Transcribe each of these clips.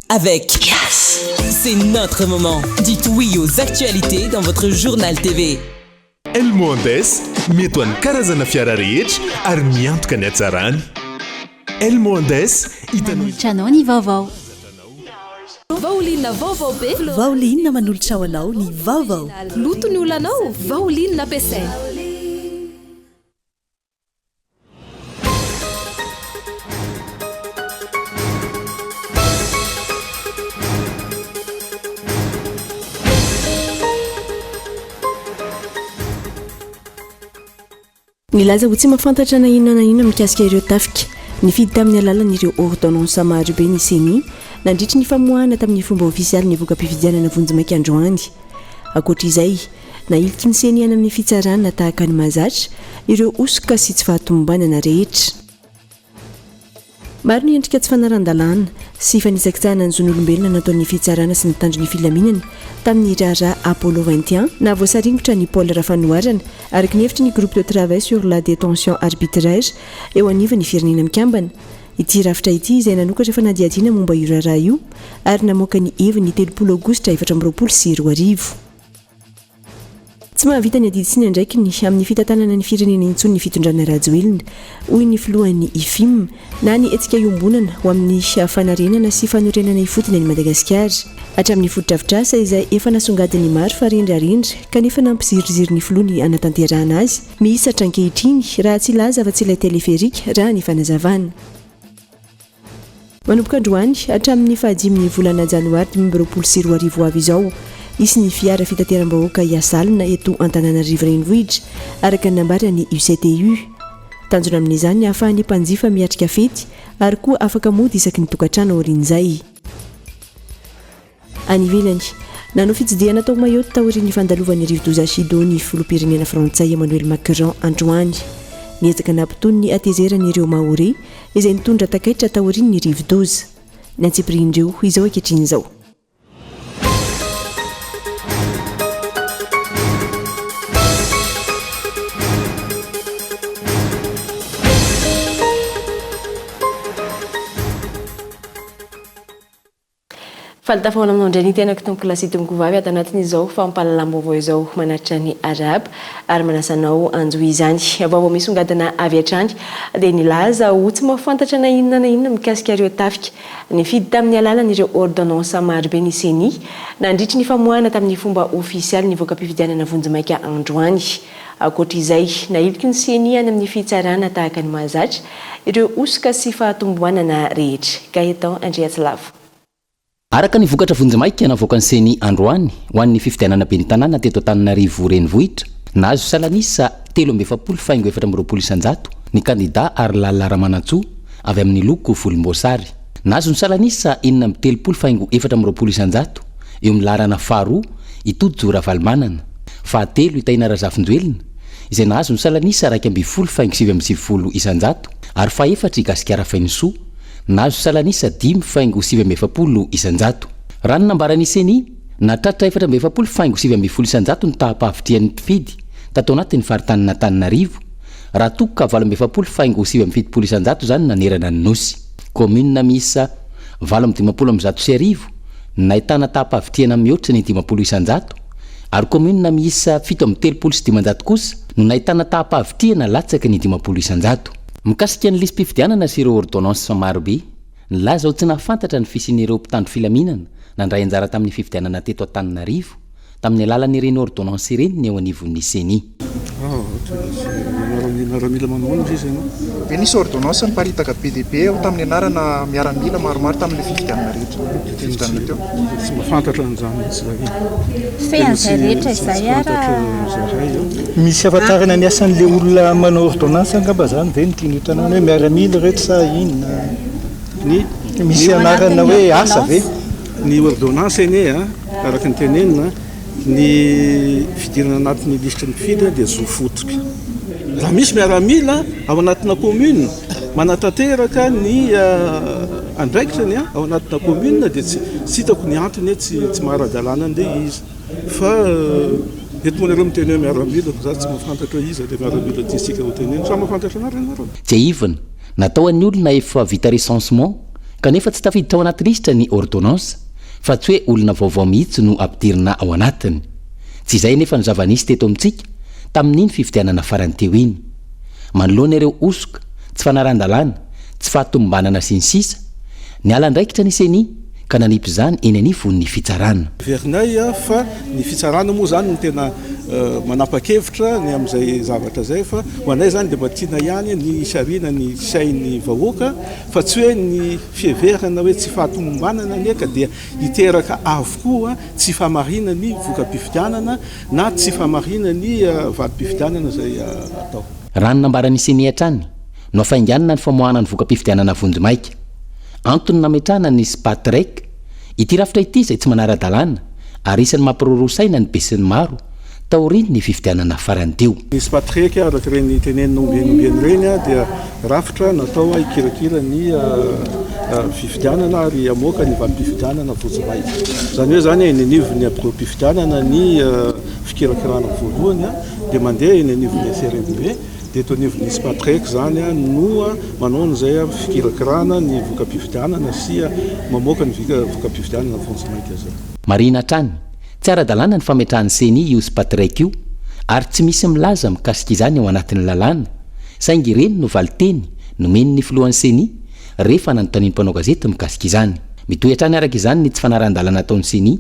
avec Yes. C'est notre moment. Dites oui aux actualités dans votre journal TV. Elmondes mety ho an'ny karazana fiara rehetra ary miantoka ny hatsarany. Elmondes hitanao ny vaovao. Vaolinna vaovao be. Vaolinna manolotra ho anao ny vaovao. Loto ny olanao, vaolinna ampiasaina. Nilaza ho tsy mahafantatra na inona mikasika ireo tafika nifidy tamin'ny alalan'ireo ordonnance maro be ny CENI nandritry ny famoahana tamin'ny fomba ofisialy ny voka-pifidianana vonjimaiky androany. Ankoatr'izay, nailiky ny CENI any amin'ny fitsarana tahaka ny mahazatra ireo osoka sy tsy fahatombanana rehetra. Maro ny endrika tsy fanaran-dalàna sy fanisakitsahana ny zon'olombelona nataon'ny fitsarana sy ny tandron'ny filaminana tamin'ny raharaha Apollo 21 na voasaringotra ny Paul Rafanoarana araky ny hevitry ny groupe de travail sur la détention arbitraire eo anivon'ny firenena mikambana. Ity rafitra ity izay nanokatra fanadihadiana momba io raharaha io ary namoaka ny heviny 30 aogositra 2024. Tsy mahavita ny adidy sy ny andraiky ny amin'ny fitantanana ny firenena intsony ny fitondrana rajoelina hoy ny filohan'ny IFIM na ny etsika iombonana ho amin'ny fanarenana sy fanorenana ifotony any Madagasikara hatramin'ny fotodrafitrasa izay efa nasongadiny maro fa rendrarendra kanefa nampiziriziri ny filoha ny anatanterahana azy mihisatra ankehitriny raha tsy laza fa tsy ilay teleferika raha ny fanazavana. Manomboka androany hatramin'ny fahadiminy volana janoary 2024 avy izao isy ny fiara fitateram-bahoaka iasalina eto Antananarivo renivohitra araka ny nambarany UCTU. Tanjona amin'izany ahafahan'ny mpanjifa miatrika fety ary koa afaka mody isaky ny tokantrano aorian'izay. Any ivelany, nanao fitsidiana tao Mayotte taorian'ny fandalovan'ny rivo-doza Chido ny filoham-pirenena frantsay Emmanuel Macron androany. Niezaka nampitony ny atezerany ireo Maoré izay nitondra takaitra taorian'ny rivo-doza. Ny antsipirindreo izao ankehitriny izao. Faltafona amin'andray ny tenako tompo lasy tomoko vavy ato anatin'izao fampalalam-baovao izao manaritra ny araba ary manasanao anjo izany. Vaovao misongadina avy hatrany dia nilaza ho tsy mahafantatra na inona mikasika ireo tafika nifidy tamin'ny alalan'ireo ordonnance maro be ny CENI nandritry ny famoahana tamin'ny fomba ofisialy ny voka-pifidianana vonjimaika androany. Ankoatr'izay, nailiky ny CENI any amin'ny fitsarana tahaka ny mahazatra ireo osoka sy fahatomboanana rehetra. Gaetan Andriatsilavo. Araka ny vokatra vonjimaika navoaka ny CENI androany ho an'ny fifidianana be ny tanàna teto Antananarivo renivohitra nahazo salanisa 3,720 ny kandida ary lalina Ramanantsoa avy amin'ny loko volomboasary. Nahazo ny salanisa 4,720 eo amin'ny larana faharoa Itody Jora Valimanana. Fahatelo Itaina Razafinjoelina izay nahazo ny salanisa 2,770 ary fahaefatra Gasikara Fainysoa nahazo salanisa 5,770. Raha ny nambaran'ny CENI natratra 4,770 ny tahapahavitrian'ny mpifidy tato anatin'ny faritany Antananarivo raha toka 4,770 zany nanerana ny nosy. Commune miisa 7,10 nahitana tahapahavitriana mihoatra ny 10,100 ary commune miisa 7,9 kosa no nahitana tahapahavitriana latsaka ny 10,100. Mikasika ny lisam-pifidianana sy ireo ordonnance maro be, nilaza ho tsy nahafantatra ny fisian'ireo mpitandro filaminana nandray anjara tamin'ny fifidianana teto Antananarivo tamin'ny alalan'ireny ordonnance ireny ny eo anivon'ny CENI. Miaramila manao izy ianao. Dia nisy ordonnance niparitaka PDP ao tamin'ny anarana miaramila maromaro tamin'ny fifidianana rehetra. Fifidianana teo. Tsy mahafantatra an'izany mihitsy zay. Fean'izay rehetra izay ara. Misy afatarana ny asan'ilay olona manao ordonnance angamba zany ve ny tiany tanàna hoe miaramila rehetra sa inona? Misy anarana hoe asa ve? Ny ordonnance eny araka ny tenenina ny fidirana anatin'ny lisitry ny mpifidy dia zo fotoka. Raha misy miaramila ao anatina commune manatanteraka ny andraikitrany ao anatina commune dia tsy hitako ny antony tsy mahara-dalàna andeha izy fa eto moa nareo miteny hoe miaramila za tsy mahafantatra izy dia miaramila tisika ho teneny sa mahafantatra anareo nareo. Tsy ivana natao an'ny olona efa vita recensement kanefa tsy tafiditra ao anaty lisitra ny ordonnance fa tsy hoe olona vaovao mihitsy no ampidirina ao anatiny. Tsy izay nefa ny zava-nisy teto amintsika tamin'iny fividianana farany teo iny. Manoloana ireo osoka, tsy fanaran-dalàna, tsy fahatombanana sy ny sisa. Ny ala ndraikitra ny seny ka nanipy izany eny anivon'ny fitsarana. Verinay fa ny fitsarana moa zany ny tena manapa-kevitra ny amin'izay zavatra zay fa ho anay zany dia matiana ihany ny sarina ny sain'ny vahoaka fa tsy hoe ny fiheverana hoe tsy fahatombanana neka dia hiteraka avokoa tsy famarina ny voka-pifidianana na tsy famarina ny valim-pifidianana zay atao. Rano nambarany seny hatrany no afainganana ny famoahana ny voka-pifidianana vonjomaika. Antony nametrahana ny spatrek ity rafitra ity izay tsy manara-dalàna ary isan'ny mampirorosaina ny besin'ny maro taoriny ny fifidianana farany teo. Ny spatrek araka ireny tenenina ombienombeny ireny dia rafitra natao hikirakira ny fifidianana ary amoaka ny valim-pifidianana vonjomaika. Zany hoe zany eny anivon'ny abro-pifidianana ny fikirakirana voalohany dia mandeha eny anivon'ny CRMV. Eto anivon'ny spatrek zany no manao n'izay fikirakirana ny voka-pifidianana sy mamoaka ny voka-pifidianana vonjomaika zay. Marina hatrany tsy ara-dalàna ny fametrahan'ny seny io spatrek io ary tsy misy milaza mikasika izany ao anatin'ny lalàna saingy ireny no valiteny nomeny ny filohan'ny seny rehefa nanontanian'ny mpanao gazety mikasika izany. Mitohy hatrany araka izany ny tsy fanaran-dalàna ataon'ny seny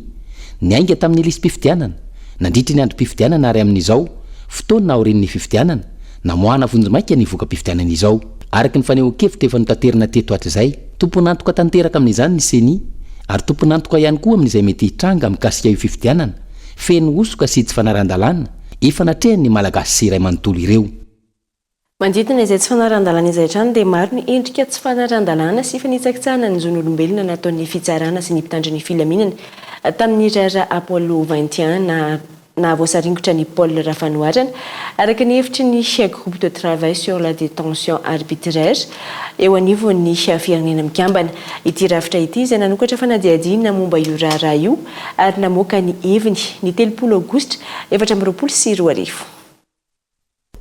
ny ainga tamin'ny lisy-pifidianana nandritry ny androm-pifidianana ary amin'izao fotoana aorin'ny fifidianana namoahana vonjomaika ny voka-pifidianana izao. Araka ny fanehoan-kevitra efa notanterina teto hatr'izay tomponantoka tanteraka amin'izany ny seny ary tomponantoka ihany koa amin'izay mety hitranga mikasika io fifidianana feno osoka sy tsy fanaran-dalàna efa natrehany ny malagasy sy iray manontolo ireo. Manditina izay tsy fanaran-dalàna izay hatrany dia maro ny endrika tsy fanaran-dalàna sy fanitsakitsahana ny zon'olombelona nataon'ny fitsarana sy ny mpitandro ny filaminana tamin'ny rara Apollo 21 na voasaringotra ny Paul Rafanoarana araka ny hevitry ny groupe de travail sur la détention arbitraire eo anivon'ny firenena mikambana. Ity rafitra ity izay nanokatra fanadihadiana momba io raharaha io ary namoaka ny heviny ny 30 aogositra 2024.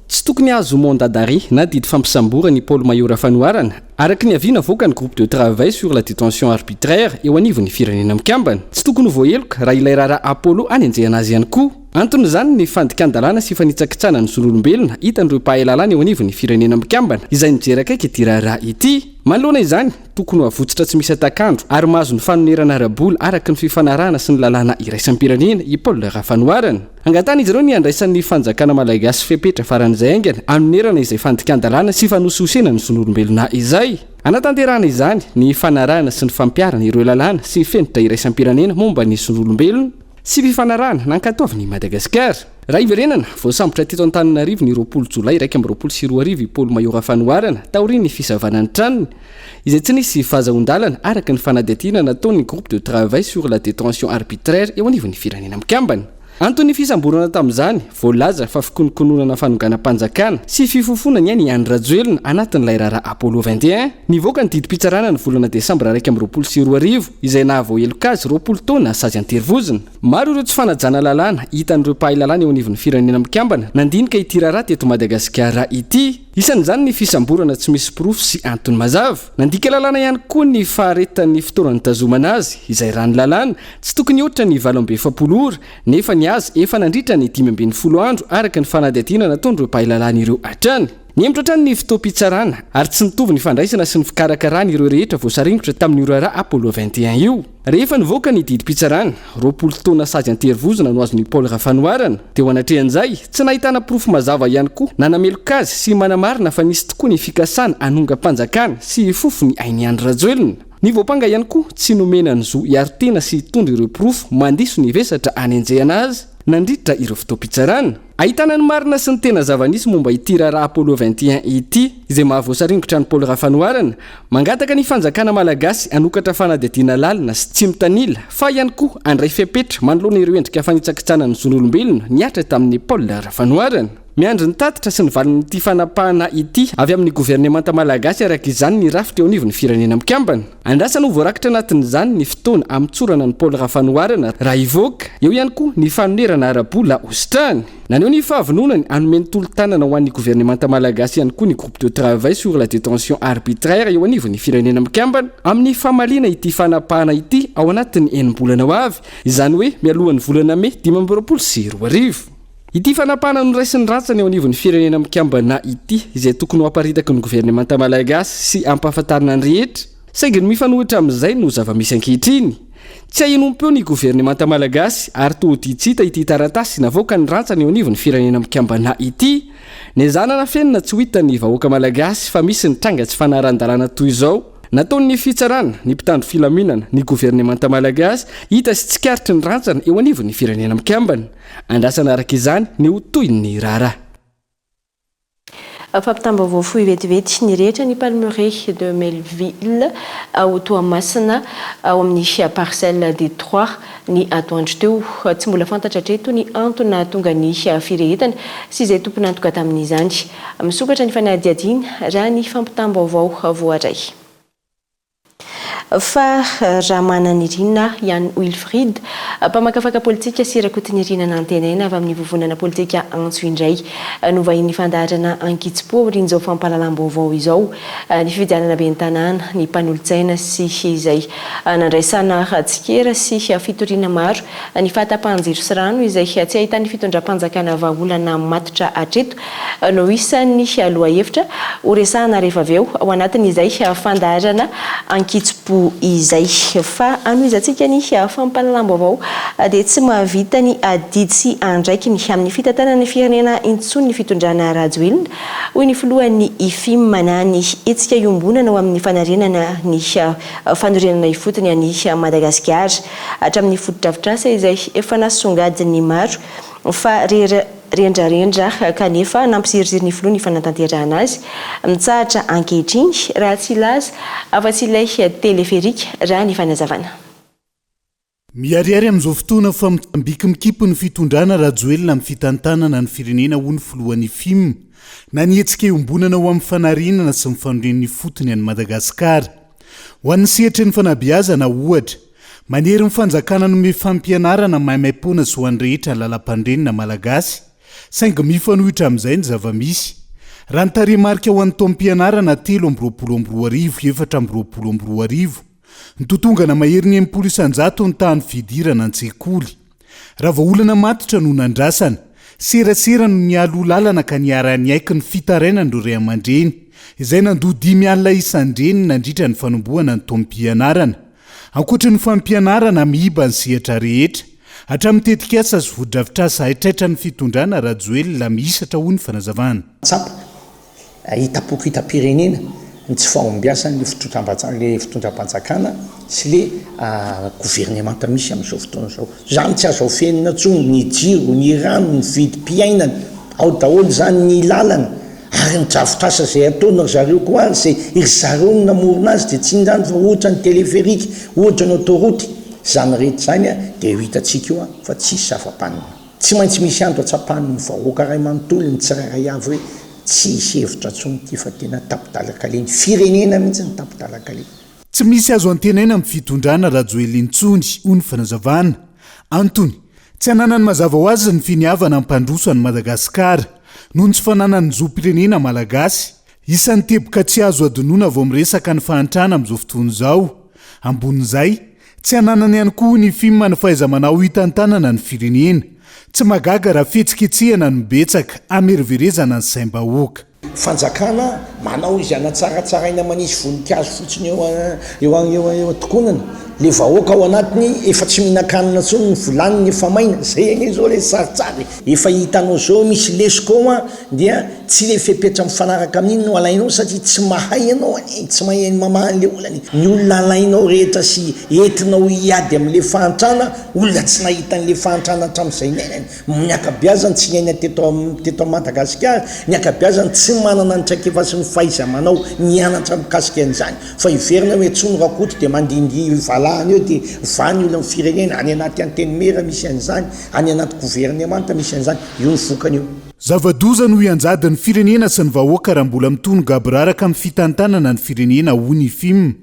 Tsy tokony azo mandat-d'arrêt na didy fampisambora ny Paul Mayor Rafanoarana araka ny aviana voaka ny groupe de travail sur la détention arbitraire eo anivon'ny firenena mikambana. Tsy tokony voaheloka raha ilay raharaha Apollo anenjehana azy ihany koa. Antony zany ny fandikan-dalàna sy fanitsakitsahana ny zon'olombelona hitan'ireo mpahay lalàna eo anivon'ny firenena mikambana izay nijeraka ity raharaha ity. Manoloana izany tokony ho avotsitra tsy misy atakandro ary mahazo ny fanonerana ara-bola araka ny fifanarahana sy ny lalàna iraisampirenena i Paul Rafanoarana. Angatana izy ireo ny andraisan'ny fanjakana malagasy fepetra faran'izay aingana anonerana izay fandikan-dalàna sy fanososena ny zon'olombelona izay. Anatanterahana izany ny fanarahana sy ny fampiarana ireo lalàna sy fenitra iraisampirenena momba ny zon'olombelona sy fifanarahana nankatoavin'i Madagasikara. Raha iverenana voasambotra teto Antananarivo ny 20 Jolay 2022 i Paul Mayor Rafanoarana taorian'ny fisavana ny tranony izay tsy nisy fahazahon-dalana araka ny fanadihadiana nataon'ny groupe de travail sur la détention arbitraire eo anivon'ny firenena mikambana. Antony fisamborana tamin'izany voalaza fa fikononkononana fanonganam-panjakana sy fifofona ny any Rajoelina anatin'ilay raharaha Apollo 21 nivoaka ny didim-pitsarana ny volana Desambra 2022 izay nahavoaheloka azy 20 taona sazy anterivozina. Maro ireo tsy fanajana lalàna hitan'ireo mpahay lalàna eo anivon'ny firenena mikambana nandinika ity raharaha teto Madagasikara ity. Isan'izany ny fisamborana tsy misy proof sy antony mazava. Nandika lalàna ihany koa ny faharetan'ny fotoana nitazomana azy izay raha ny lalàna tsy tokony ohatra ny 770 ora nefa ny azy efa nandritra ny 510 andro araka ny fanadihadiana nataon'ireo mpahay lalàna ireo hatrany. Niemtra hatrany ny fotoam-pitsarana ary tsy nitovy ny fandraisana sy ny fikarakarana ireo rehetra voasaringotra tamin'ny raharaha Apollo 21 io. Rehefa nivoaka ny didim-pitsarana 20 taona sazy anterivozina no azon'ny Paul Rafanoarana dia ho anatrehan'izay tsy nahitana proof mazava ihany koa nanameloka azy sy manamarina fa nisy tokoa ny fikasana hanonga-panjakana sy fofony ainy Rajoelina. Ny voapanga ihany koa tsy nomena ny zo hiaro-tena sy hitondra ireo proof mandiso ny vesatra hanenjehana azy nandritra ireo fotoam-pitsarana. Ahitana ny marina sy ny tena zava-nisy momba ity raharaha Apollo 21 ity izay mahavoasaringotra ny Paul Rafanoarana mangataka ny fanjakana malagasy hanokatra fanadihadiana lalina sy tsy mitanila fa ihany koa andray fepetra manoloana ireo endrika fanitsakitsahana ny zon'olombelona niatra tamin'ny Paul Rafanoarana. miandry ny tatitra sy ny valin'ity fanapahana ity avy amin'ny gouvernemanta malagasy araka izany ny rafitra eo anivon'ny firenena mikambana. Andrasana ho voarakitra anatin'izany ny fotoana amitsorana ny Paul Rafanoarana raha ivoaka eo ihany koa ny fanonerana arabola ostrany. Naneo ny fahavononany anomeny tolo-tanana ho an'ny gouvernemanta malagasy ihany koa ny groupe de travail sur la détention arbitraire eo anivon'ny firenena mikambana amin'ny famalina ity fanapahana ity ao anatin'ny enim-bolana ho avy, izany hoe mialohan'ny volana May 2024. Ity fanapahana noraisin'ny rantsana eo anivon'ny firenena mikambana ity izay tokony ho aparitaka ny gouvernemanta malagasy sy ampahafantarana ny rehetra. Saingy ny mifanohitra amin'izay no zava-misy ankehitriny. Tsy ahinompo ny gouvernemanta malagasy ary toa ditsita ity taratasy navoaka ny rantsana eo anivon'ny firenena mikambana ity. Ny zanana fenina tsy ho hitan'ny vahoaka malagasy fa misy ny tranga tsy fanaran-dalàna toy izao. Nataon'ny fitsarana ny mpitandro filaminana ny gouvernemanta malagasy hita sy tsikaritry ny rantsana eo anivon'ny firenena mikambana. Andrasana araka izany ny ho toy ny rara. Fampitambavao fohy vetivety ny rehetra ny Palmeraie de Melville ao Toamasina ao amin'ny parcelle des 3 ny atoandro teo. Tsy mbola fantatra hatreto ny antony tonga ny firehetana sy izay tompony antoka tamin'izany. Misokatra ny fanadihadiana raha ny fampitambavao voaray. Fa raha mananirina Jan Wilfried mpamakafaka politika sy rakotinirina nantenaina avy amin'ny vovonana politika antso indray novahiny fandaharana ankitsi-po aorian'izao fampahalalam-baovao izao ny fifidianana ben'ny tanàna ny mpanolotsaina sy izay nandraisana tsikera sy fitoriana maro ny fahatapahan-jiro sy rano izay tsy ahitany fitondram-panjakana vahaolana matotra hatreto no isan'ny loha hevitra horesahana rehefa avy eo ao anatin'izay fandaharana ankitsi-po izay fa anoizantsika ny fampahalalam-baovao dia tsy mahavita ny adidy sy andraiky ny amin'ny fitantanana firenena intsony ny fitondrana rajoelina hoy ny filohan'ny IFIM na ny hetsika iombonana ao amin'ny fanarenana ny fanorenana ifotony any Madagasikara hatramin'ny fotodrafitrasa izay efa nasongadiny maro fa rendrarendra kanefa nampisiriziriny filoha ny fanatanterahana azy mitsahatra ankehitriny raha tsy laza afa-tsy ilay teleferika raha ny fanazavana. Miariary amin'izao fotoana fa mitambikimikipy ny fitondrana rajoelina amin'ny fitantanana ny firenena ho ny filohan'ny IFIM na ny hetsika iombonana ho amin'ny fanarenana sy ny fanorenany fotony any Madagasikara. Ho an'ny sehatra ny fanabeazana ohatra manery ny fanjakana no mifampianarana maimaimpona sy ho an'ny rehetra ny lalam-pandrenina malagasy saingy mifanohitra amin'izay ny zava-misy. Raha ny tarehimarika ho an'ny taom-pianarana 3 ny totongana mahery ny 900 ny tahany fidirana an-tsekoly. Raha vaolana matotra no nandrasana, serasera no nialo lalana ka niara-ny aiky ny fitarainana ireo ray aman-dreny izay nandoa 5 alina isan-dreny nandritra ny fanombohana ny taom-pianarana. Ankoatra ny fampianarana mihiba ny sehatra rehetra hatramin'ny tetikasa sy vodrafitrasa haitraitra ny fitondrana rajoelina miisatra ho ny fanazavana. Tsapa hitapoko hitapirenena ny tsy fahombiasan'le fitondram-panjakana sy le gouvernemanta misy amin'izao fotoana izao. Zany tsy azo fenina tsony ny jiro, ny rano, ny vidim-piainana ao daholo zany ny lalana ary ny drafitrasa izay ataona zareo koa izay iry zareo no namorona azy dia tsy indrany fa ohatra ny teleferika, ohatra ny autoroute. Zany rehetra zany dia ho hitantsika io fa tsisy zava-panina. Tsy maintsy misy andro atsapahany ny vahoaka ray manontolo ny tsirairay avy hoe tsy hisy hevitra tsony ty fa tena tapidalakale ny firenena mihitsy ny tapidalakale. Tsy misy azo antenaina amin'ny fitondrana rajoelina intsony ho ny fanazavana. Antony tsy hananany mazava ho azy ny finiavana mpandroso any Madagasikara noho ny tsy fananany zoam-pirenena malagasy. Isan'ny teboka tsy azo adinoana vao miresaka ny fahantrana amin'izao fotoana izao. Ambonin'izay tsy hananany ihany koa ny IFIM ny fahaiza-manao hitantanana ny firenena. Tsy magaga raha fihetsiketsehana ny betsaka ameriverezana ny saim-bahoaka. Fanjakana manao izy anatsaratsaraina manisy voninkazo fotsiny eo tokonana. Le vahoaka ao anatiny efa tsy mihinan-kanina tsony ny volaniny efa maina. Zay eny zao le saritsary. Efa hitanao zao misy lesoko dia tsy le fepetra mifanaraka amin'iny no alainao satria tsy mahay ianao tsy mahay mamaha le olany. Ny olona alainao rehetra sy entinao hiady amin'le fahantrana, olona tsy nahita an'le fahantrana hatramin'izay nenany. Ny akabeazany tsy niaina teto Madagasikara, ny akabeazany tsy manana ny traikefa sy ny fahaiza-manao nianatra mikasika an'izany. Fa iverina hoe tsony rakoto dia mandindy valahany eo dia vany olona amin'ny firenena any anaty anteny mera misy an'izany, any anaty gouvernemanta misy an'izany, io ny vokany io. zava-doza no ianjady ny firenena sy ny vahoaka raha mbola mitonga abiraraka amin'ny fitantanana ny firenena UNIFIM.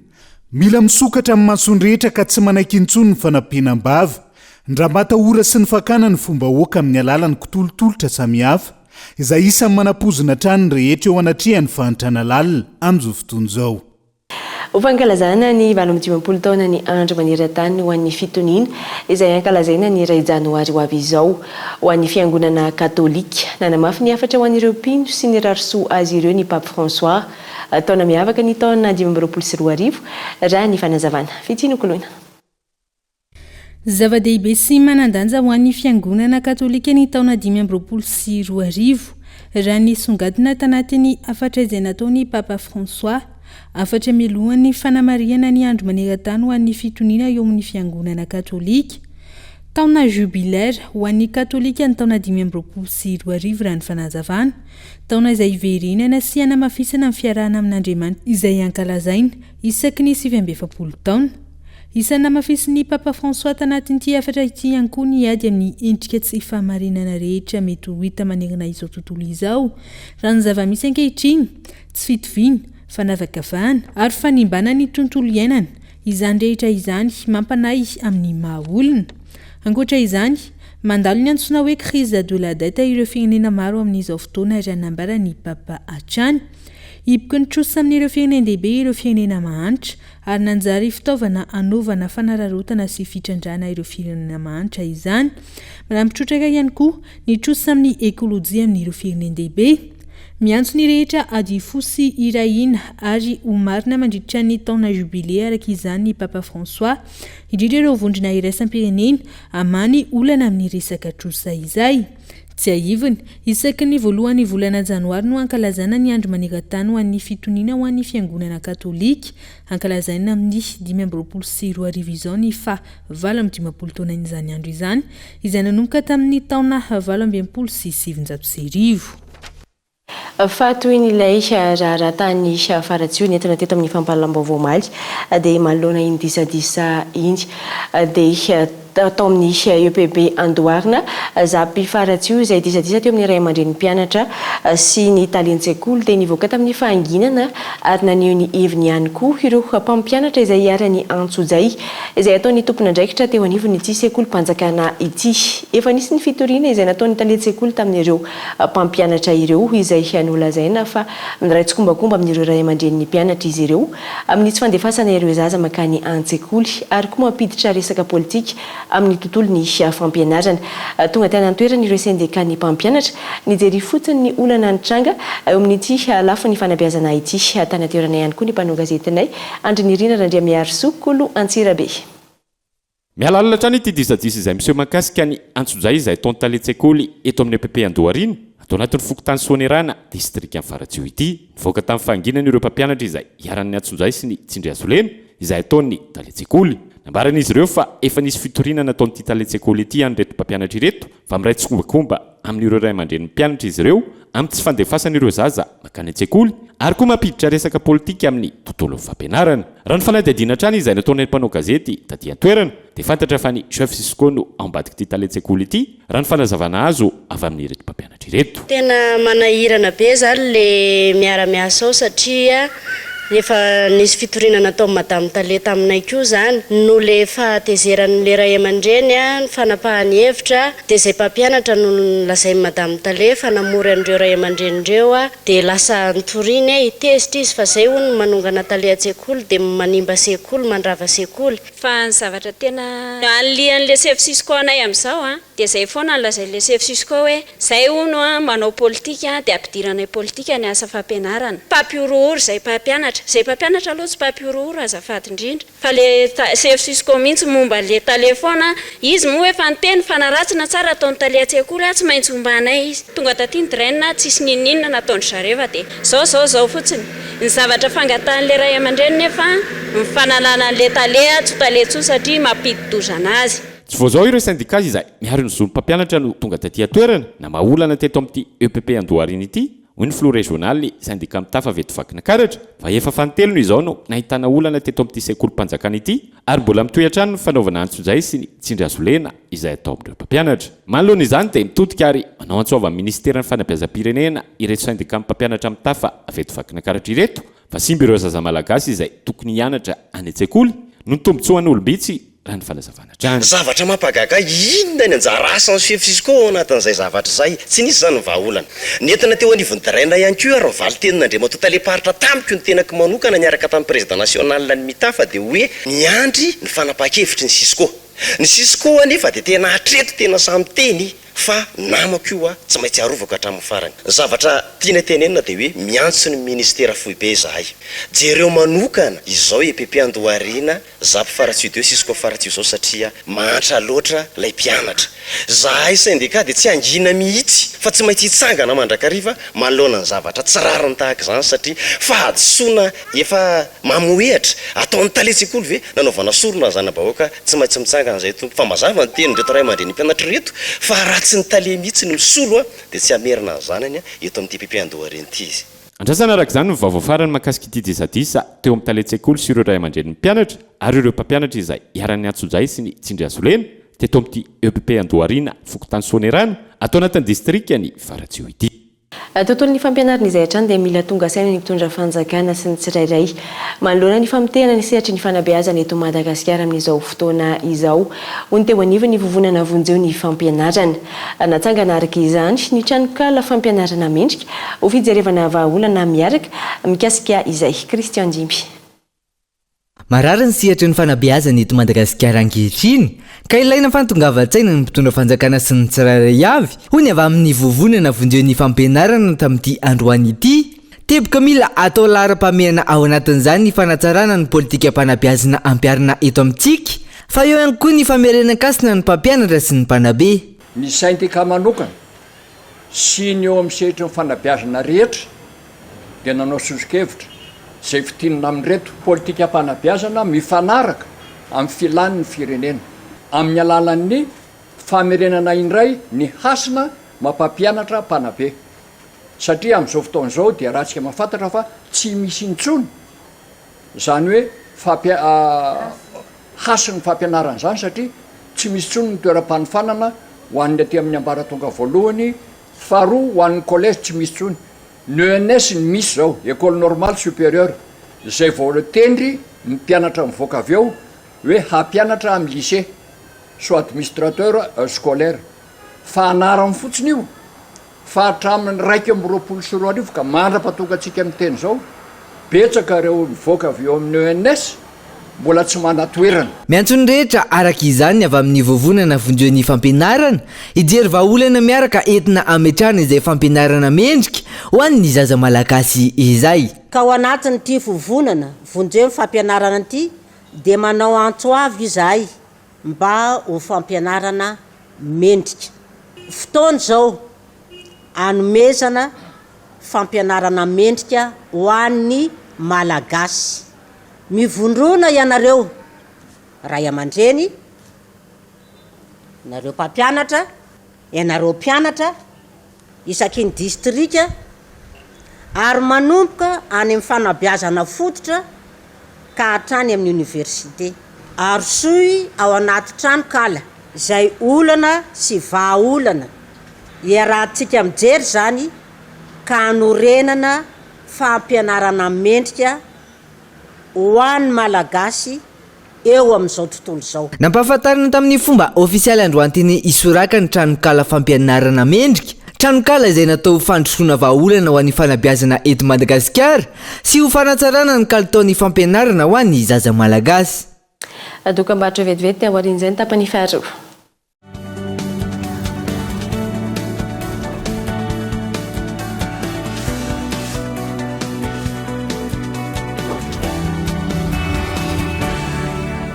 Mila misokatra amin'ny masonrehetra ka tsy manaiky intsony ny fanampenam-bava, ndramata-ora sy ny fakana ny fomba hoaka amin'ny alalany kotolotolotra samihafa izay isan'ny manapozina trano ny rehetra eo anatrehany fahantrana lalina amin'izao fotoana izao. Ho fankalazana ny 18 taona ny andro maneran-tany ho an'ny fitoniana izay ankalazaina ny 2 janoary ho avy izao ho an'ny fiangonana katolika. Nanamafy ny afatra ho an'ireo mpino sy ny rarisoa azy ireo ny Pape François taona miavaka ny taona 2024 raha ny fanazavana. Fitino koloina. Zava-dehibe sy manan-danja ho an'ny fiangonana katolika ny taona 2024 raha ny songadina tanatin'ny afatra izay nataony Papa François afatra mialohan'ny fanamariana ny andro maneran-tany ho an'ny fitoniana eo amin'ny fiangonana katolika. Taona jubilaire ho an'ny katolika ny taona 2024 raha ny fanazavana, taona izay iverenana sy hanamafisana ny fiarahana amin'Andriamanitra izay ankalazaina isaky ny 7 taona. Isan'ny namafisiny Papa François tanatin'ity afatra ity ihany koa ny ady amin'ny endrika tsy fahamarinana rehetra mety ho hita manerana izao tontolo izao raha ny zava-misy ankehitriny tsy fitoviana, fanavakavahana ary fanimbana ny tontolo iainana izany rehetra izany mampanahy amin'ny maha-olona. Ankoatra izany, mandalo ny antsoina hoe crise de la dette ireo firenena maro amin'izao fotoana raha nambarany Papa hatrany. Hipoko ny trosa amin'ireo firenena-dehibe ireo firenena mahantra ary nanjary fitaovana anaovana fanararotana sy fitrandrana ireo firenena mahantra izany. Manampitrotraka ihany koa ny trosa amin'ny ekolojia amin'ireo firenena-dehibe. Miantso ny rehetra ady fosy irahina ary ho marina mandritra ny taona jubilé araka izany ny Papa François indrindra ireo vondrona iraisam-pirenena amany olana amin'ny resaka trosa izay. Tsy aivony, isaky ny voalohan'ny volana janoary no ankalazana ny andro maneran-tany ho an'ny fitoniana ho an'ny fiangonana katolika, ankalazaina amin'ny 2024 izao ny 17 taona izany andro izany, izay nanomboka tamin'ny taona 1790. Fatoy n'ilay rahatany faratsio nentina teto amin'ny fampahalalam-baovao maly dia manoloana iny disadisa iny dia tao amin'ny EPB Andoharina za mpifaratsio izay disadisa teo amin'ny ray aman-dren'ny mpianatra sy ny talentsaikoly dia nivoaka tamin'ny fahanginana ary naneho ny heviny ihany koa ireo mpampianatra izay hiara-ny antsojay izay ataon'ny tompon'andraikitra teo anivon'ny ity sekolim-panjakana ity. Efa nisy ny fitoriana izay nataon'ny talentsaikoly tamin'ireo mpampianatra ireo izay nolazaina fa miraitsokombakomba amin'ireo ray aman-dren'ny mpianatra izy ireo amin'ny tsy fandefasana ireo zaza makany an-tsekoly ary koa mampiditra resaka politika amin'ny tontolo ny fampianarana. Tonga tany an-toerana ireo sendekany mpampianatra nijery fotsiny ny olana nitranga eo amin'ity lafo ny fanabeazana ity tany an-toerana ihany koa ny mpanao gazetinay Andrinirina Randriamiarysokolo Antsirabe. Mialalina trany ity disadisa izay miseho mahakasika ny antsojay izay ataon'ny talentsaikoly eto amin'ny EPP Andoharina atao anatin'ny fokotany Soanerana distrika amin'ny faratsio ity. Nivoaka tamin'ny fahanginana ireo mpampianatra izay hiaran'ny antsojay sy ny tsindriazolena izay ataon'ny talentsaikoly. Nambaran'izy ireo fa efa nisy fitoriana nataon'ity talentsaikoly ity an'ireto mpampianatra ireto fa miraitsokombakomba amin'ireo ray aman-dren'ny mpianatra izy ireo amin'ny tsy fandefasana ireo zaza makany an-tsekoly ary koa mampiditra resaka politika amin'ny tontolo fampianarana. Raha ny fanadihadiana trany izay nataon'ny mpanao gazety taty an-toerana dia fantatra fa ny chef Cisco no ao ambadik'ity talentsaikoly ity raha ny fanazavana azo avy amin'ireto mpampianatra ireto. Tena manahirana be zany le miara-miasa ao satria efa nisy fitoriana natao madame Taleta aminay koa zany no le fahatezeran'le ray aman-dreny ny fanapahany hevitra dia izay mpampianatra no lazay madame Tale fanamory an'ireo ray aman-drenindreo dia lasa nitoriana hitezitra izy fa zay hono manongana tale an-tsekoly dia manimba sekoly mandrava sekoly. Fa ny zavatra tena anlian'le chef Cisco anay amin'izao dia zay foana lazay le chef Cisco hoe zay hono manao politika dia ampidiranay politika ny asa fampianarana. Mpampiorohoro zay mpampianatra zay mpampianatra aloha tsy mpampiorohoro azafady indrindra fa le chef Cisco mihitsy momba le telefona izy moa efa niteny fanaratsina tsara ataon'ny tale an-tsekoly tsy maintsy ombanay izy tonga taty ny draina tsisy ninina nataon'ny zareva dia zao fotsiny ny zavatra fangatan'le ray aman-dreny nefa mifanalana an'le tale tsy tale tsoa satria mampidi-dozana azy. Tsy voazao ireo syndicats izay miaro ny zon'ny mpampianatra no tonga taty an-toerana na maolana teto amin'ity EPP Andoharina ity hoy ny flou régional izay andika mitafa vetovakina karatra fa efa fanontelo no izao no nahitana olana teto amin'ity sekolim-panjakana ity ary mbola mitoetrano ny fanaovana antso-jay sy ny tsindrazolena izay atao amin'ireo mpampianatra manoloana izany dia mitodika ary manao antsoava amin'ny ministeran'ny fanabeazam-pirenena ireto sandika amin'ny mpampianatra mitafa vetovakina karatra ireto fa simba ireo zaza malagasy izay tokony hianatra any an-tsekoly no nitombotsoan'ny olobitsy raha ny fanazavana trany zavatra mampagaga inona ny anjara asany fiefisiko anatin'izay zavatra zay tsy nisy zany vahaolana nentina teo anivon'ny diraina ihany koa ary valy tenin'andriama totaleparitra tamiko ny tenako manokana niaraka tamin'ny président national ny mitafa dia hoe niandry ny fanapaha-kevitry ny sisko anefa dia tena hatreto tena samy teny fa namako io tsy maintsy arovako hatramin'ny farany zavatra tiana tenenina dia hoe miantso ny ministera foibe zahay jereo manokana izao EPP Andohariana zapifaratsy io sisko faratsy io zao satria mahatra loatra lay mpianatra zahay syndika dia tsy angina mihitsy fa tsy maintsy hitsangana mandrakariva manoloana ny zavatra tsy rariny tahaka izany satria fahadisoana efa mamoehatra ataon'ny taletsekoly ve nanaovana sorona zana-bahoaka tsy maintsy mitsangana zay tompo fa mazava ny teny reto ray aman-dreny mpianatra reto fa tsy ny tale mihitsy ny misolo dia tsy hamerina zanany eto amin'ity EPP Andohariana ity izy andrasana araka izany no vaovao farany mahakasika ity disadisa teo amin'ny taletsekoly sy ireo ray aman-dreny mpianatra ary ireo mpampianatra izay iarany antso-jay sy ny tsindriazolena teto amin'ity EPP Andohariana fokotany sonerana atao anatin'ny distrikany faratsio ity tontolo ny fampianarana izay hatrany dia mila tonga saina ny mpitondra fanjakana sy ny tsirairay manoloana ny famitehana ny sehatry ny fanabeazana eto Madagasikara amin'izao fotoana izao hoy teo anivo ny vovonana vonjeo ny fampianarana natsangana araka izany ny tranokala fampianarana mendrika ho fijerevana vahaolana miaraka mikasika izay Christian Jimby marary ny sehatry ny fanabeazana eto Madagasikara ankehitriny ka ilaina fantongava-tsaina ny mpitondra fanjakana sy ny tsirairay avy hoy ny avy amin'ny vovonana vonjeo ny fampianarana tamin'ity androany ity teboka mila atao lara-pameana ao anatin'izany ny fanatsarana ny politika mpanabeazana ampiarina eto amintsika fa eo ihany koa ny famerenan-kasina ny mpampianatra sy ny mpanabe ny saintika manokana sy ny eo amin'ny sehatry ny fanabeazana rehetra dia nanao sosokevitra zay fitinina amin'reto politika mpanabeazana mifanaraka amin'ny filan'ny firenena amin'ny alalan'ny famerenana indray ny hasina mampampianatra mpanabe satria amin'izao fotoan'izao dia raha tsika mahafantatra fa tsy misy intsony zany hoe hasin'ny fampianarana zany satria tsy misy intsony ny toeram-panofanana ho an'ny aty amin'ny ambaratonga voalohany faharoa ho an'ny collège tsy misy intsony ny ENS ny misy zao école normale supérieure zay vao tendry ny mpianatra mivoaka avy eo hoe hampianatra amin'ny lycée so administrateur scolaire fa anarany fotsiny io fa hatramin'ny 124 ka mandra-patongatsika amin'ny teny zao betsaka reo mivoaka avy eo amin'ny ENS mbola tsy manatoerana miantsony rehetra araka izany avy amin'ny vovonana vonjeo fampianarana ijery vahaolana miaraka entina ametrahana izay fampianarana mendrika ho an'ny zaza malagasy izay ka ao anatin'ity vovonana vonjeo fampianarana ity dia manao antso avy izahay mba ho fampianarana mendrika fotoana zao anomezana fampianarana mendrika ho an'ny malagasy mivondrona ianareo ray aman-dreny nareo mpampianatra ianareo mpianatra isaky ny distrika ary manomboka any amin'ny fanabeazana fototra ka hatrany amin'ny université ary soy ao anaty tranokala izay olana sy vahaolana iarahantsika mijery zany ka hanorenana fampianarana mendrika ho an'ny malagasy eo amin'izao tontolo izao nampahafantarana tamin'ny fomba ofisialy androanteny isoraka ny tranokala fampianarana mendrika tranokala izay natao fandrosoana vahaolana ho an'ny fanabeazana eto Madagasikara sy ho fanatsarana ny kalitaon'ny fampianarana ho an'ny zaza malagasy dokam-barotra vetivety aorian'izay ny tapany faharoa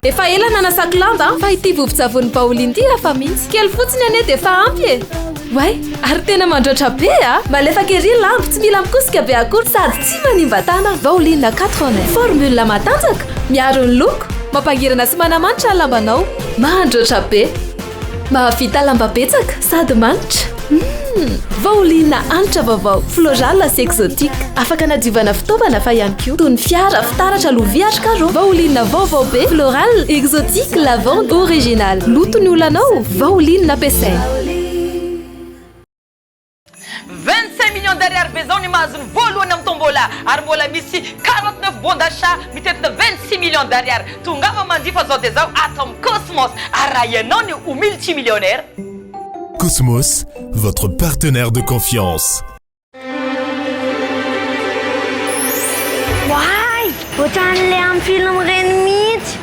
efa ela nanasako lamba fa ity vovon-tsavony Pauline ity afa mihitsy kely fotsiny ane dia efa ampy e way ary tena mandroatra be malefaka ery lambo tsy mila mikosika be akory sady tsy manimba-tana Pauline 80 formule matanjaka miaro ny loko mampangirana sy manamanitra ny lambanao mandroatra be mahavita lamba betsaka sady manitra vaolina anitra vaovao floral sy exotique afaka anadiovana fitaovana fa ihany koa toy ny fiara fitaratra loviatrika rô vaolina vaovao be floral exotique lavande original lotony olanao vaolina ampiasaina 25 millions d'ariary be zao ny mahazony voalohany amin'ny tombola ary mbola misy 49 bon d'achat mitetina 26 millions d'ariary tongava mandifa zao dia zao ato amin'ny Cosmos ary raha ianao ny ho multimillionnaire. Cosmos, votre partenaire de confiance. Why? Ohatran'le amin'ny film reny mihitsy.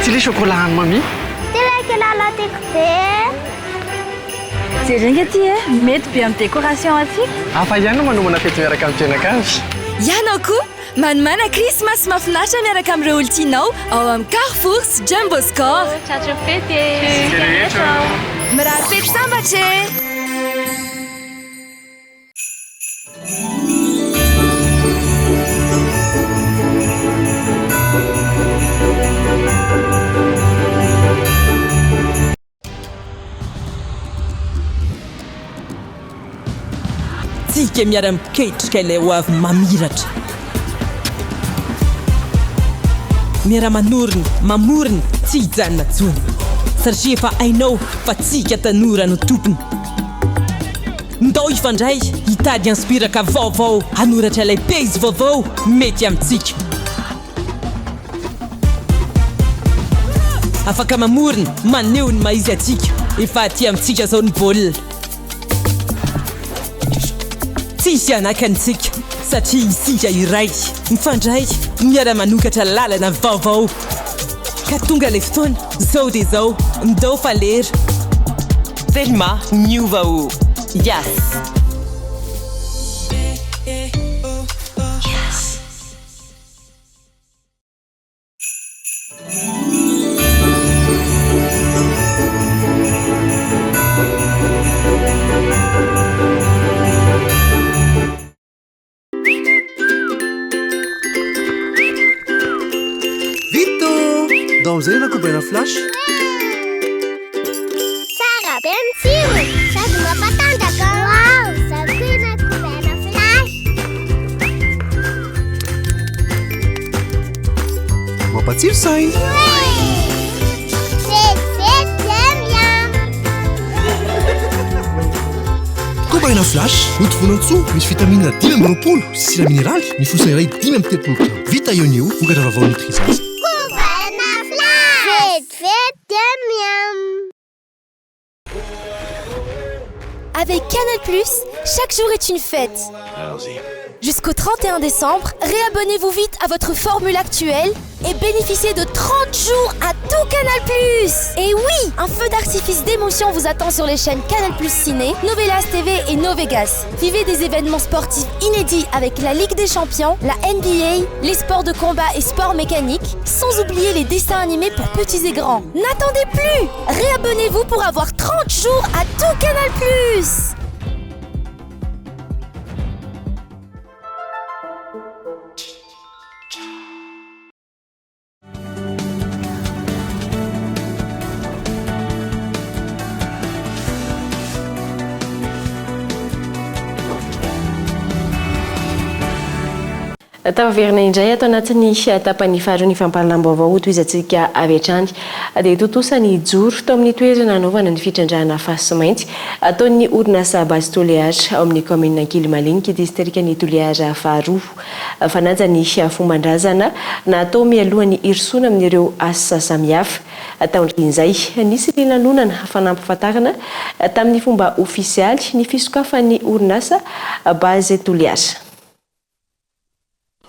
Tsy le chocolat any mami? Tena lalateko be. Jerena ty mety be amin'ny décoration aty. Hafa ihany no manomana fety miaraka amin'ny fianakavy. Ianao koa manomana Christmas mahafinaritra miaraka amin'ireo olontianao ao amin'ny Carrefour sy Jumbo Score. Tratro fety. Mirary fety sambatra. Tsika miara-miketrika ilay ho avy mamiratra miara-manorina mamorina tsy hijanona tsony satria efa hainao fa tsika tanora no tompony ndao ifandray hitady inspiraka vaovao hanoratra ilay peizy vaovao mety amintsika afaka mamorina maneho ny maizy atsika efa aty amintsika zao ny baolina tsisy anakantsika satria isika iray mifandray miara-manokatra lalana vaovao ka tonga le fotoana zao dia zao ndao falera Thelma miova ho Yes. Zay na kobaina flash Sara be mtsiro sady mampatanjaka wow sady koa na kobaina flash mampatsiro sainy kobaina flash notovonantsoa misy vitamina 5 sy sira mineraly mifosana iray 5 vita ionio vokatra vavao nutrisance. Avec Canal+, chaque jour est une fête. Allons-y. Jusqu'au 31 décembre, réabonnez-vous vite à votre formule actuelle et bénéficiez de 30 jours à tout Canal+. Et oui, un feu d'artifice d'émotion vous attend sur les chaînes Canal+, Ciné, Novelas TV et Novegas. Vivez des événements sportifs inédits avec la Ligue des Champions, la NBA, les sports de combat et sports mécaniques, sans oublier les dessins animés pour petits et grands. N'attendez plus! Réabonnez-vous pour avoir 30 jours à tout Canal+. Taverina indray atao anatin'ny tapany faharoa ny fampahalaam-baovao toizantsika avy hatrany dia totosany joro tao amin'ny toerana anaovana ny fitrandrahana fasy mainty ataon'ny orinasa base Toliara ao amin'ny commune Kilmalinika distrikt'ny Toliara faharoa fananja ny fomban-drazana na atao mialohan'ny hirsoana amin'ireo asa samihafa taon'izay nisy lanonana fanampifatarana tamin'ny fomba ofisialy ny fisokafan'ny orinasa base Toliara.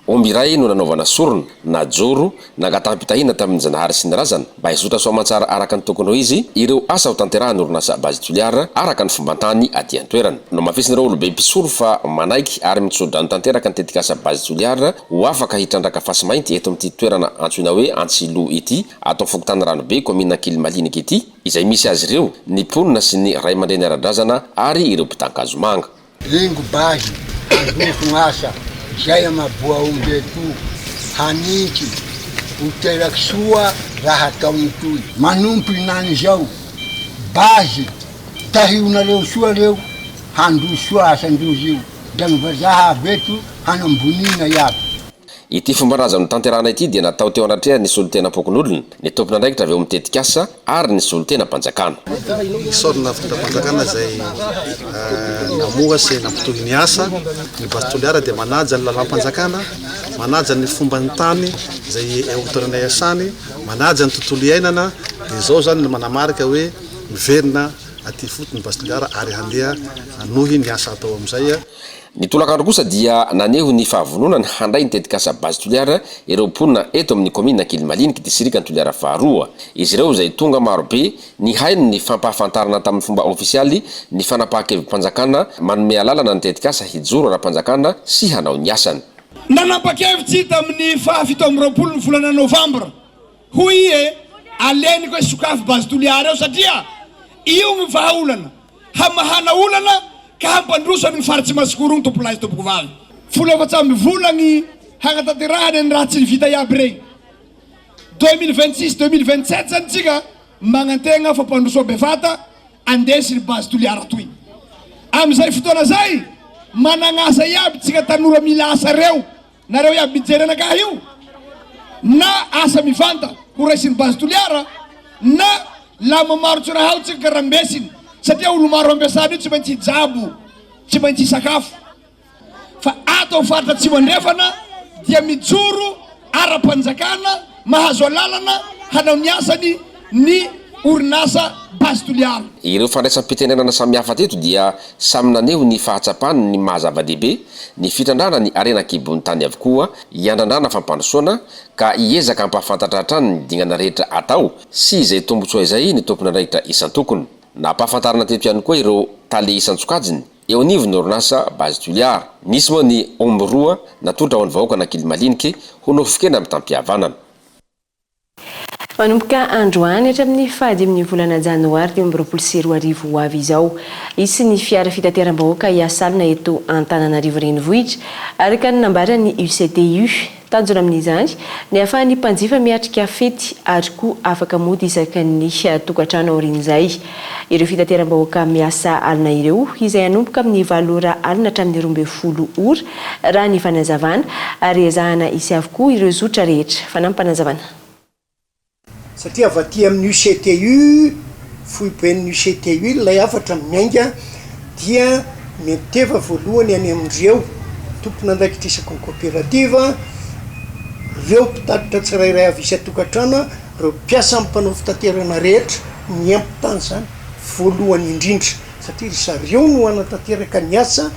Omby iray no nanaovana sorona na joro nagatampitahina tamin'ny Janahary sy ny razana mba hizotra soamantsara araka ny tokony ho izy ireo asa ho tanterahany orinasa base Toliara araka ny fomban-tany aty an-toerana no mafisiny ireo olobe mpisolo fa manaiky ary mitsodrano tanteraka ny tetika asa base Toliara ho afaka hitrandraka fasy mainty eto amin'ity toerana antsoina hoe Antsilo ity atao fokotany ranobe komina Kilmalinika ity izay misy azy ireo ny mponina sy ny ray aman-dreny ara-drazana ary ireo mpitan-kazo manga Rengo base azonasa zay amaboa omby eto hanitsy hoteraky soa raha ataony toy manompo inany zao bazy tahionareo soa reo handro soa asandrozy io da mivazaha avy eto hanambonina iaby ity fomba-draza no tanterana ity dia natao teo anatrea ny solotena pokon'olona ny tompona ndraikitra avy eo mitetikasa ary ny solotena mpanjakana sorina fitapanjakana zay namohasy nampitohy ny asa ny bastoliara dia manaja ny lalam-panjakana manaja ny fomba ny tany zay otoranay asany manaja ny tontolo iainana dia zao zany ny manamarika hoe miverina aty fotony bastoliara ary handeha anohy ny asa atao amin'izay ny tolakandro kosa dia naneho ny fahavononany handray ny tetikasa bastoliara ireo mponina eto amin'ny komina Kilimaliniky distrika ny toliara faharoa izy ireo izay tonga marobe ny hainy ny fampahafantarana tamin'ny fomba ofisialy ny fanapahan-kevim-panjakana manome alalana ny tetikasa hijoro ara-panjakana sy hanao ny asany nanapa-kevitsy tamin'ny fahafito amby roapolo ny volana novambra hoy ie aleniko hoe sokafy bastoliara eo satria io ny vahaolana hamahana olana ka hampandrosany ny faritsy masikoro ny tompolazy tompoko vavy folo efatsamby volagny hagnatanterahany ny raha tsy vita iaby regny 2026-2027 zany tsika magnantegna fampandroso bevata andesiny bastoliara toy am'izay fotoana zay managnasa iaby tsika tanora mila asa reo nareo iaby mijery anakah io na asa mivanta ho raisiny bastoliara na lama maro tsy raha tsika karambesiny satria olo maro ampiasany io tsy maintsy jabo tsy maintsy sakafo fa ato faritra tsy mandrefana dia mijoro ara-panjakana mahazo alalana hanao ny asany ny orinasa bastoliara ireo fandraisam-pitenenana samihafa teto dia samy naneho ny fahatsapany ny mahazava-dehibe ny fitrandrana ny arena kibony tany avokoa iandrandrana fampandrosoana ka iezaka ampahafantatra hatrany ny dignana rehetra atao sy izay tombotsoa izay ny tompona ndraikitra isan-tokony nampahafantarana teto ihany koa ireo tale isan-tsokajiny eo anivo ny orinasa bastoliara nisy moa ny omroa natolotra ho any vahoaka na Kilimaliniky ho nofikena amin'ny tampihavanana manomboka androany hatramin'ny fahady amin'ny volana janoary 2024 ho avy izao isy ny fiara fitateram-bahoaka iasalina eto Antananarivo renivohitra araka ny nambara ny UCTU tanjona amin'izany ny ahafahan'ny mpanjifa miatrika fety ary koa afaka mody isaka ny tokantrano aorian'izay ireo fitateram-bahoaka miasa alina ireo izay anomboka amin'ny 7 ora alina hatramin'ny 12 ora raha ny fanazavana ary ezahana isy avokoa ireo zotra rehetra fanampanazavana satria avaty amin'ny UCTU foiben'ny UCTU ilay afatra miainga dia meteva voalohany any amindreo tompona andraikitra isaky ny coopérative reo mpitatitra tsirairay avy isy atokantrano reo mpiasa amin'ny mpanao fitaterana rehetra miampitany zany voalohany indrindra satria zareo no anatanteraka ny asa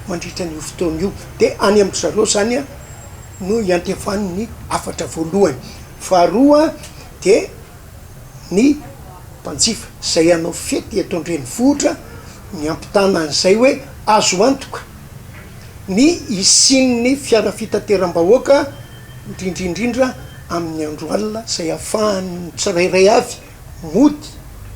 mandritra ny fotoana io dia any amin'ny zareo zany no iantefany ny afatra voalohany faharoa dia ny mpanjifa zay anao fety eto an-drenivohitra miampitana an'izay hoe azo antoka ny isin'ny fiara fitateram-bahoaka indrindrindrindra amin'ny andro alina zay ahafahan'ny tsirairay avy mody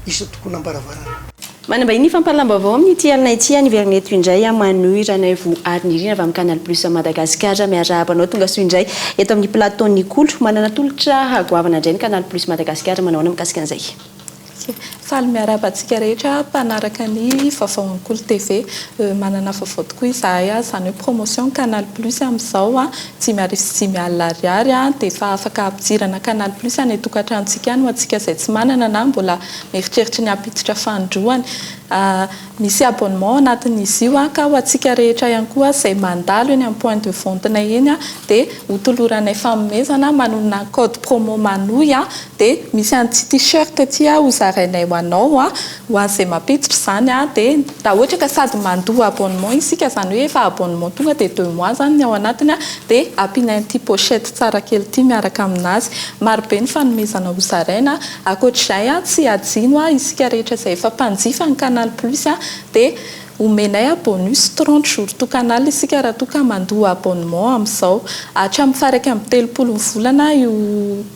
isa tokony ambaravarana manambahiny fampahalamba-vao amin'ny ity alina ity niverina eto indray manohiranay vo ary nirina avy amin'ny Canal Plus Madagasikara miarabanao tonga soa indray eto amin'ny plateau Nikolo manana tolotra hagoavana indray ny Canal Plus Madagasikara manao ana mikasika an'izay faly miarabantsika rehetra mpanaraka ny vaovao Nikolo TV manana vaovao tokoa izahay zany hoe promotion Canal Plus amin'izao tsy miarivo sy mialina ariary dia efa afaka ampijirana Canal Plus any tokantranontsika no antsika izay tsy manana na mbola mieritreritra ny ampiditra fandroany misy abonnement anatin'izy io ka ho antsika rehetra ihany koa izay mandalo eny amin'ny point de vente na eny dia hotoloranay fanomezana manonona code promo manohy dia misy anty t-shirt aty hozarainay ho anao ho an'izay mampiditra zany dia raha ohatra ka sady mandoa abonnement isika zany hoe efa abonnement tonga dia 2 mois zany ny ao anatiny dia ampiana anty pochette tsara kely ity miaraka aminazy marobe ny fanomezana hozaraina akoatr'izay tsy ajino isika rehetra izay efa mpanjifa ny Canal Plus dia omenay bonus 30 jours tokanala isika raha toka mandoa abonnement amin'izao hatramin'ny faraka amin'ny 30 volana io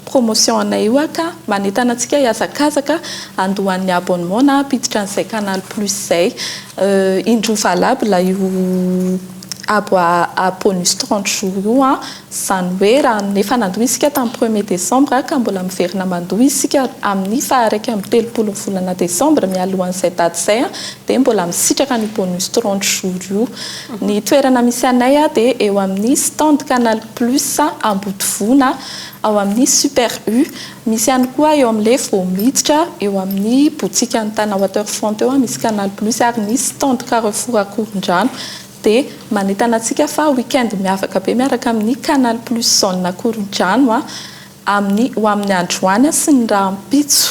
promotion anay io ka manentana antsika hiazakazaka andohan'ny abonnement na ampiditra an'izay Canal Plus izay indro valable io abo a bonus 30 jours io a zany hoe raha nefa nandoha isika tamin'ny 1er décembre ka mbola miverina mandoha isika amin'ny faharaiky amin'ny 30 volana décembre mialohan'izay daty zay dia mbola misitraka ny bonus 30 jours io ny toerana misy anay dia eo amin'ny stand Canal Plus Ambodivona ao amin'ny Super U misy ihany koa eo amin'ilay vao miditra eo amin'ny boutique Antana Waterfront eo misy Canal Plus ary ny stand Carrefour Akorondrano dia manentana antsika fa weekend miavaka be miaraka amin'ny Canal Plus zone Akorondrano ho amin'ny androany sy ny rahampitso.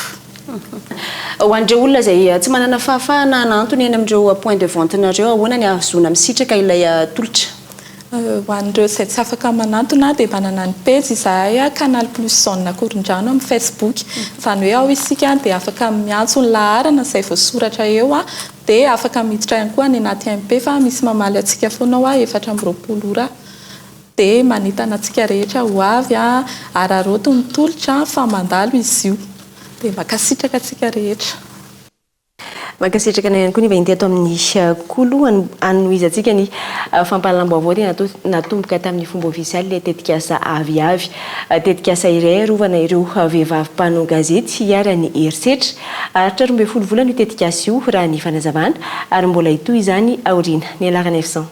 Ho andreo olona izay tsy manana fahafahana hanantony eny amin'ireo point de vente nareo ahoana ny ahazona misitraka ilay tolotra? Ho an'ireo izay tsy afaka manantona dia manana ny page izahay Canal Plus zone Akorondrano amin'ny Facebook izany hoe ao isika dia afaka miantso ny laharana izay voasoratra eo dia afaka miditra ihany koa any anaty MP fa misy mamaly antsika foana ao 420 ora dia manentana antsika rehetra ho avy araroto ny tolotra fa mandalo izy io dia makasitraka antsika rehetra. Makasitraka ihany koa ny vainty ato amin'ny kolo anoizatsika ny fampahalam-baovao dia natomboka tamin'ny fomba ofisialy ilay tetikasa aviavy tetikasa iray rovana ireo vehivavy mpanao gazety hiara ny herisetra aritra 12 volana io tetikasa io raha ny fanazavana ary mbola itoy izany aoriana ny alarana efsan.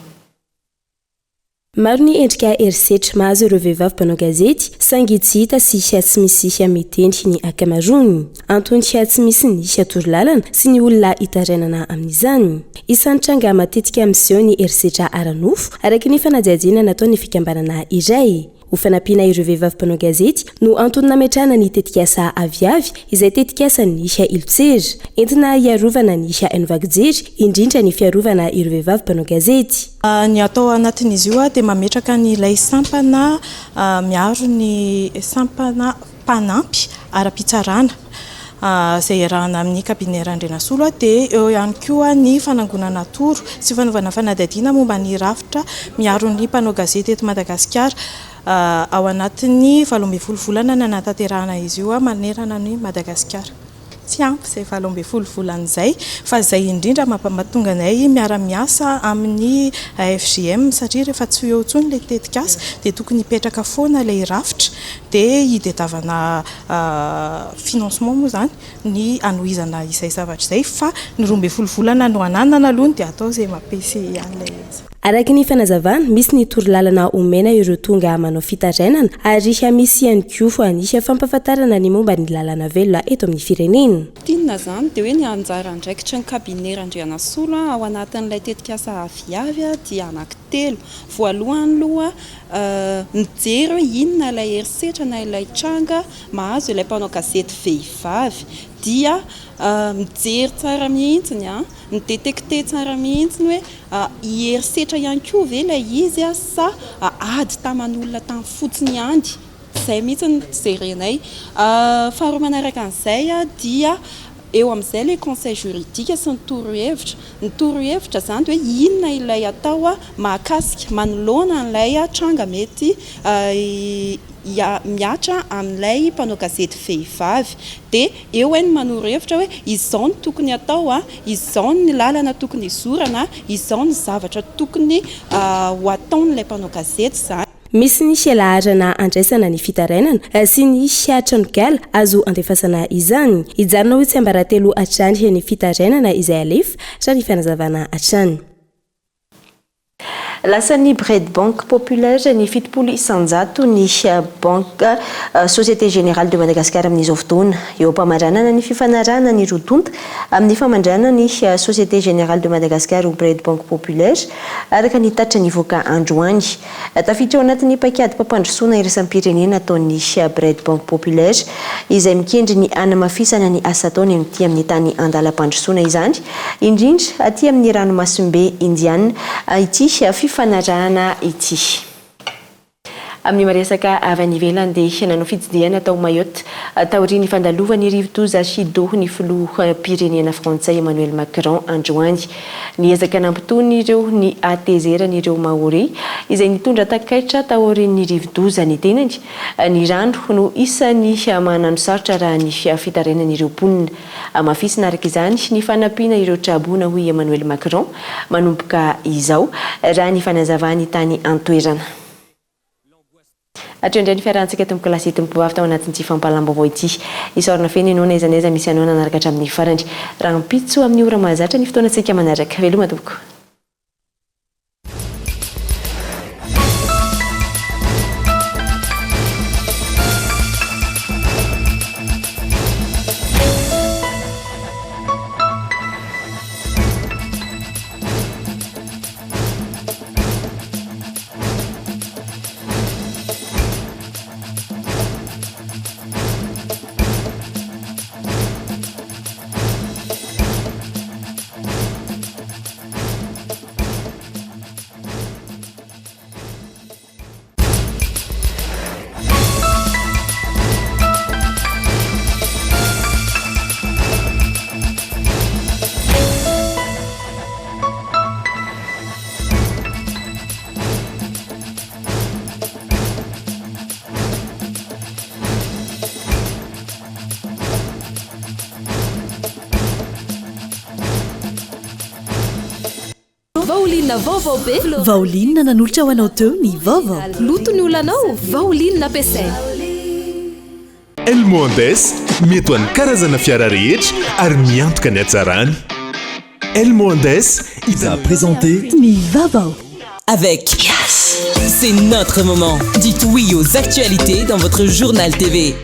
Maro ny endrika herisetra mahazo ireo vehivavy mpanao gazety saingy tsy hita sy tsy misy metendry ny akamarony antony tsy misy ny torlalana sy ny olona hitarainana amin'izany isan'ny tranga matetika miseho ny herisetra aranofo araka ny fanadihadiana natao ny fikambanana iray ho fanampiana ireo vehivavy mpanao gazety no antony nametrahana ny tetikasa aviavy izay tetikasa ny ilotsery entina hiarovana ny hainovakijery indrindra ny fiarovana ireo vehivavy mpanao gazety. Ny atao anatin'izy io dia mametraka ny ilay sampana miaro ny sampana mpanampy ara-pitsarana izay arahana amin'ny kabinet Randrenasolo dia eo ihany koa ny fanangonana toro sy fanaovana fanadihadiana momba ny rafitra miaro ny mpanao gazety eto Madagasikara ao anatin'ny 12 volana ny anatanterahana izy io manerana ny Madagasikara. Tsy ampy izay 12 volana izay fa izay indrindra mampatonga anay miara-miasa amin'ny AFJM satria rehefa tsy eo intsony ilay tetikasa dia tokony hipetraka foana ilay rafitra dia hidetavana financement moa izany ny anohizana izay zavatra izay fa ny 12 volana no ananana aloha dia atao izay mampesy an'ilay izy. Araka ny fanazavana misy ny torolalana omena ireo tonga manao fitarainana ary misy ihany koa ny fampahafantarana ny momba ny lalana velona eto amin'ny firenena. Tinina zany dia hoe ny anjara andraikitry ny kabinet Randrenasolo ao anatin'ilay tetikasa aviavy dia anankitelo. Voalohany aloha mijery hoe inona ilay herisetra na ilay tranga mahazo ilay mpanao gazety vehivavy dia mijery tsara mihitsiny ny detekte tsara mihitsiny hoe herisetra ihany koa ve ilay izy sa ady taman'olona tamin'ny fotsiny andy izay mihitsy ny jerenay. Faharoa manaraka an'izay dia eo amin'izay ilay conseil juridique sy ny torohevitra. Ny torohevitra zany dia hoe inona ilay atao mahakasika manoloana an'ilay tranga mety miatra amin'ilay mpanao gazety vehivavy dia eo ny manoro-hevitra hoe izao ny tokony atao izao ny lalana tokony izorana izao ny zavatra tokony ho ataon'ilay mpanao gazety zany. Misy ny laharana andraisana ny fitarainana sy ny hatranonkala azo andefasana izany ijarina hoe tsy ambaratelo hatrany ny fitarainana izay alefa sa ny fanazavana hatrany. Lasa ny Bread Bank Populaire ny 700 ny banque Société Générale de Madagascar amin'izao fotoana eo ampamadranana ny fifanarahana ny rodonta amin'ny famandranana ny Société Générale de Madagascar ou Bread Bank Populaire araka ny tatra ny voaka androany tafiditra ao anatin'ny paikady mpampandrosoana iraisam-pirenena ataon'ny Bread Bank Populaire izay mikendry ny anamafisana ny asa ataony amin'ity amin'ny tany andalam-pandrosoana izany indrindra aty amin'ny ranomasimbe indiana ity fifanarahana ity. amin'ny maresaka avy any ivelany dia nanao fitsidiana tao Mayotte taoriany fandalovany rivo-doza Chido ny filoha pirenena frantsay Emmanuel Macron androany. Niezaka nampitony ireo ny atezerany ireo Maori izay nitondra takaitra taorian'ny rivo-doza ny tenany. Ny rano no isan'ny manano sarotra raha ny fitarenan'ireo mponina. Mafisina araka izany ny fanampiana ireo trabona hoy Emmanuel Macron manomboka izao raha ny fanazavany tany antoerana. Atrendreny fiarantsika eto amin'ny kilasy eto miboavy tao anatin'ity fampalam-baovao ity. Isorana feny ianao na izanaiza misy anao nanaraka hatramin'ny farany. Raha mipitso amin'ny ora mahazatra ny fotoanantsika manaraka. Veloma tompoko. Vaolinina nanolotra ho anao teo ny vaovao. Loto ny olanao, vaolinina ampiasaina. El Mondes mety ho an'ny karazana fiara rehetra ary miantoka ny hatsarany. El Mondes il a présenté ny vaovao. Avec Yes, c'est notre moment. Dites oui aux actualités dans votre journal TV.